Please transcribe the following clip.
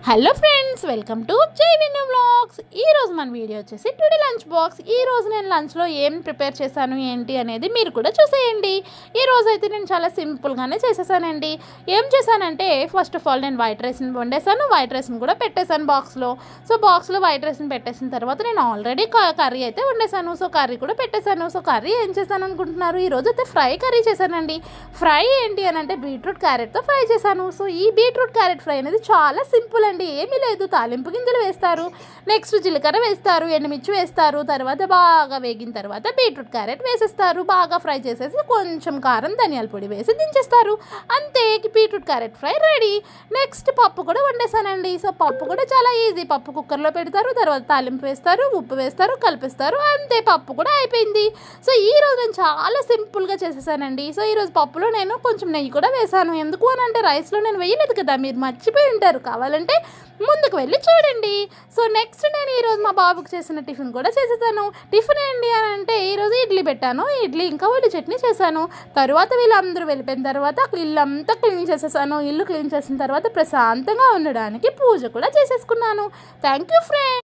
Hello friends, welcome to Jaivin vlogs. ఈరోజు మన video వచ్చేసి టుడే లంచ్ బాక్స్. ఈరోజు నేను లంచ్లో ఏం ప్రిపేర్ చేశాను ఏంటి అనేది మీరు కూడా చూసేయండి. ఈరోజు అయితే నేను చాలా సింపుల్గానే చేసేసానండి. ఏం చేశానంటే ఫస్ట్ ఆఫ్ ఆల్ నేను వైట్ రైస్ని వండేసాను, వైట్ రైస్ని కూడా పెట్టేశాను బాక్స్లో. సో బాక్స్లో వైట్ రైస్ని పెట్టేసిన తర్వాత నేను ఆల్రెడీ కర్రీ అయితే వండేసాను. సో కర్రీ కూడా పెట్టేశాను. సో కర్రీ ఏం చేశాను అనుకుంటున్నారు? ఈరోజు అయితే ఫ్రై కర్రీ చేశానండి. ఫ్రై ఏంటి అని అంటే బీట్రూట్ క్యారెట్తో ఫ్రై చేశాను. సో ఈ బీట్రూట్ క్యారెట్ ఫ్రై అనేది చాలా సింపుల్ అండి. ఏమీ లేదు, తాలింపు గింజలు వేస్తారు, నెక్స్ట్ జీలకర్ర వేస్తారు, ఎండుమిర్చి వేస్తారు, తర్వాత బాగా వేగిన తర్వాత బీట్రూట్ క్యారెట్ వేసేస్తారు, బాగా ఫ్రై చేసేసి కొంచెం కారం ధనియాల పొడి వేసి దించేస్తారు. అంతే, beetroot carrot fry ready. Next పప్పు కూడా వండేసానండి. సో పప్పు కూడా చాలా ఈజీ. పప్పు కుక్కర్లో పెడతారు, తర్వాత తాలింపు వేస్తారు, ఉప్పు వేస్తారు, కలిపిస్తారు, అంతే పప్పు కూడా అయిపోయింది. సో ఈరోజు నేను చాలా సింపుల్గా చేసేసానండి. సో ఈరోజు పప్పులో నేను కొంచెం నెయ్యి కూడా వేసాను. ఎందుకు అని అంటే రైస్లో నేను వేయలేదు కదా, మీరు మర్చిపోయి ఉంటారు. కావాలంటే ముందుకు వెళ్ళి చూడండి. సో నెక్స్ట్ నేను ఈరోజు మా బాబుకి చేసిన టిఫిన్ కూడా చేసేసాను. టిఫిన్ ఏంటి అని అంటే ఈరోజు ఇడ్లీ పెట్టాను, ఇడ్లీ ఇంకా ఉల్లి చట్నీ చేశాను. తర్వాత వీళ్ళందరూ వెళ్ళిపోయిన తర్వాత ఇల్లంతా క్లీన్ చేసేసాను. ఇల్లు క్లీన్ చేసిన తర్వాత ప్రశాంతంగా ఉండడానికి పూజ కూడా చేసేసుకున్నాను. Thank you friends.